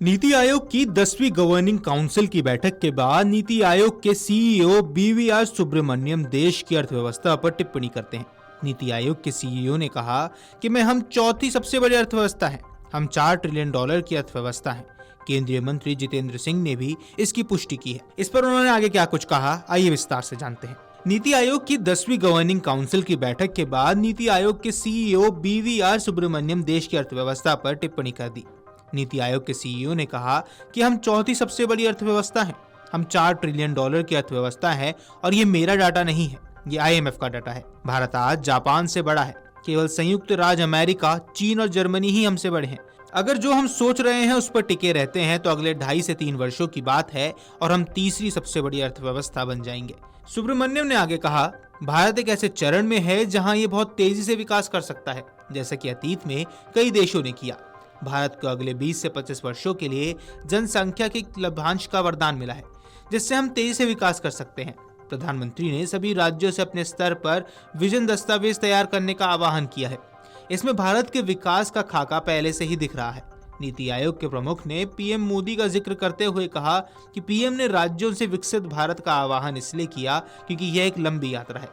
नीति आयोग की 10वीं governing council की बैठक के बाद नीति आयोग के सीईओ बीवीआर सुब्रमण्यम देश की अर्थव्यवस्था पर टिप्पणी करते हैं। नीति आयोग के सीईओ ने कहा कि हम चौथी सबसे बड़ी अर्थव्यवस्था हैं। हम $4 ट्रिलियन की अर्थव्यवस्था हैं। केंद्रीय मंत्री जितेंद्र सिंह ने भी इसकी पुष्टि की है। इस पर उन्होंने आगे क्या कुछ कहा, आइए विस्तार से जानते हैं। नीति आयोग की 10वीं गवर्निंग काउंसिल की बैठक के बाद नीति आयोग के सीईओ बीवीआर सुब्रमण्यम देश की अर्थव्यवस्था पर टिप्पणी कर दी। नीति आयोग के सीईओ ने कहा कि हम चौथी सबसे बड़ी अर्थव्यवस्था हैं। हम $4 ट्रिलियन की अर्थव्यवस्था है और ये मेरा डाटा नहीं है, ये IMF का डाटा है। भारत आज जापान से बड़ा है। केवल संयुक्त राज्य अमेरिका, चीन और जर्मनी ही हमसे बड़े हैं। अगर जो हम सोच रहे हैं उस पर टिके रहते हैं तो अगले 2.5 से 3 वर्षों की बात है और हम तीसरी सबसे बड़ी अर्थव्यवस्था बन जाएंगे। सुब्रमण्यम ने आगे कहा, भारत एक ऐसे चरण में है जहां ये बहुत तेजी से विकास कर सकता है, जैसा कि अतीत में कई देशों ने किया। भारत को अगले 20 से 25 वर्षों के लिए जनसंख्या के लभ्यांश का वरदान मिला है, जिससे हम तेजी से विकास कर सकते हैं। प्रधानमंत्री ने सभी राज्यों से अपने स्तर पर विजन दस्तावेज तैयार करने का आह्वान किया है। इसमें भारत के विकास का खाका पहले से ही दिख रहा है। नीति आयोग के प्रमुख ने पीएम मोदी का जिक्र करते हुए कहा कि पीएम ने राज्यों से विकसित भारत का आह्वान इसलिए किया क्योंकि यह एक लंबी यात्रा है।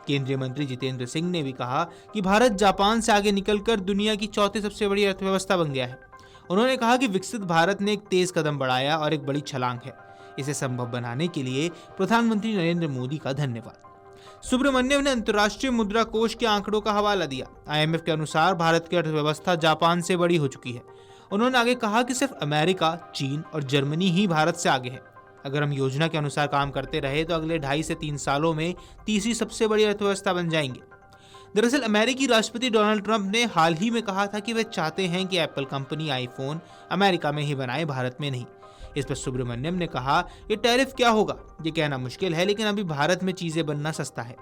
केंद्रीय मंत्री जितेंद्र सिंह ने भी कहा कि भारत जापान से आगे निकलकर दुनिया की चौथी सबसे बड़ी अर्थव्यवस्था बन गया है। उन्होंने कहा कि विकसित भारत ने एक तेज कदम बढ़ाया और एक बड़ी छलांग है। इसे संभव बनाने के लिए प्रधानमंत्री नरेंद्र मोदी का धन्यवाद। सुब्रमण्यम ने अंतर्राष्ट्रीय मुद्रा कोष के आंकड़ों का हवाला दिया। IMF के अनुसार भारत की अर्थव्यवस्था जापान से बड़ी हो चुकी है। उन्होंने आगे कहा कि सिर्फ अमेरिका, चीन और जर्मनी ही भारत से आगे है। अगर हम योजना के अनुसार काम करते रहे तो अगले 2.5 से 3 सालों में तीसरी सबसे बड़ी अर्थव्यवस्था बन जाएंगे। दरअसल अमेरिकी राष्ट्रपति डोनाल्ड ट्रंप ने हाल ही में कहा था कि वे चाहते हैं कि एप्पल कंपनी आईफोन अमेरिका में ही बनाए, भारत में नहीं। इस पर सुब्रमण्यम ने कहा, ये टैरिफ क्या होगा ये कहना मुश्किल है, लेकिन अभी भारत में चीजें बनना सस्ता है।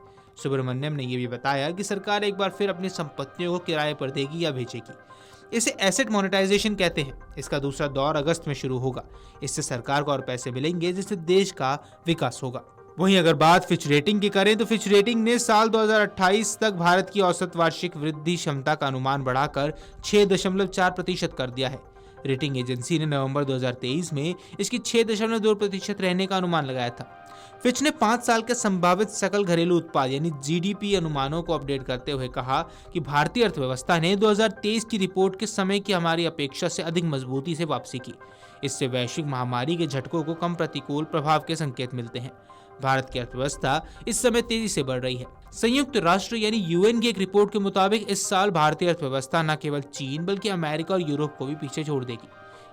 सुब्रमण्यम ने यह भी बताया कि सरकार एक बार फिर अपनी संपत्तियों को किराए पर देगी या बेचेगी। इसे एसेट मोनेटाइजेशन कहते हैं। इसका दूसरा दौर अगस्त में शुरू होगा। इससे सरकार को और पैसे मिलेंगे, जिससे देश का विकास होगा। वहीं अगर बात फिच रेटिंग की करें तो फिच रेटिंग ने साल 2028 तक भारत की औसत वार्षिक वृद्धि क्षमता का अनुमान बढ़ाकर 6.4% कर दिया है। रेटिंग एजेंसी ने नवंबर 2023 में इसकी 6.2% रहने का अनुमान लगाया था। फिच ने 5 साल के संभावित सकल घरेलू उत्पाद यानी GDP अनुमानों को अपडेट करते हुए कहा कि भारतीय अर्थव्यवस्था ने 2023 की रिपोर्ट के समय की हमारी अपेक्षा से अधिक मजबूती से वापसी की। इससे वैश्विक महामारी के झटकों को कम प्रतिकूल प्रभाव के संकेत मिलते हैं। भारत की अर्थव्यवस्था इस समय तेजी से बढ़ रही है। संयुक्त राष्ट्र यानी UN की एक रिपोर्ट के मुताबिक इस साल भारतीय अर्थव्यवस्था न केवल चीन बल्कि अमेरिका और यूरोप को भी पीछे छोड़ देगी।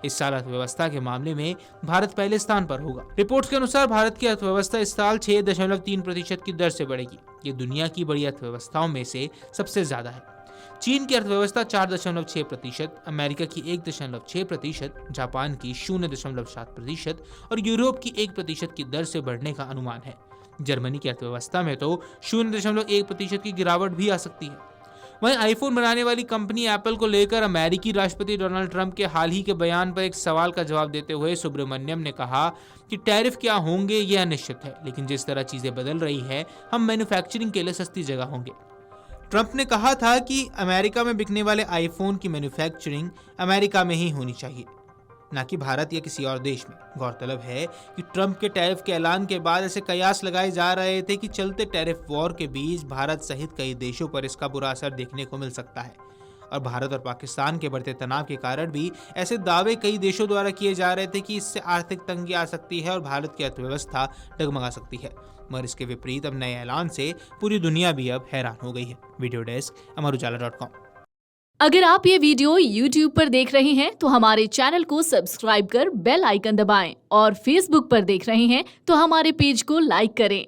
इस साल अर्थव्यवस्था के मामले में भारत पहले स्थान पर होगा। रिपोर्ट्स के अनुसार भारत की अर्थव्यवस्था इस साल 6.3% की दर से बढ़ेगी। ये दुनिया की बड़ी अर्थव्यवस्थाओं में से सबसे ज्यादा है। चीन की अर्थव्यवस्था 4.6%, अमेरिका की 1.6%, जापान की 0.7% और यूरोप की 1% की दर से बढ़ने का अनुमान है। जर्मनी की अर्थव्यवस्था में तो 0.1% की गिरावट भी आ सकती है। वहीं आईफोन बनाने वाली कंपनी एप्पल को लेकर अमेरिकी राष्ट्रपति डोनाल्ड ट्रंप के हाल ही के बयान पर एक सवाल का जवाब देते हुए सुब्रमण्यम ने कहा कि टैरिफ क्या होंगे यह अनिश्चित है, लेकिन जिस तरह चीजें बदल रही है हम मैन्युफैक्चरिंग के लिए सस्ती जगह होंगे। ट्रंप ने कहा था कि अमेरिका में बिकने वाले आईफोन की मैन्युफैक्चरिंग अमेरिका में ही होनी चाहिए, न कि भारत या किसी और देश में। गौरतलब है कि ट्रंप के टैरिफ के ऐलान के बाद ऐसे कयास लगाए जा रहे थे कि चलते टैरिफ वॉर के बीच भारत सहित कई देशों पर इसका बुरा असर देखने को मिल सकता है। और भारत और पाकिस्तान के बढ़ते तनाव के कारण भी ऐसे दावे कई देशों द्वारा किए जा रहे थे कि इससे आर्थिक तंगी आ सकती है और भारत की अर्थव्यवस्था डगमगा सकती है। मगर इसके विपरीत अब नए ऐलान से पूरी दुनिया भी अब हैरान हो गई है। Video desk amarujala.com। अगर आप ये वीडियो YouTube पर देख रहे हैं तो हमारे चैनल को सब्सक्राइब कर बेल आइकन दबाएं और Facebook पर देख रहे हैं तो हमारे पेज को लाइक करें।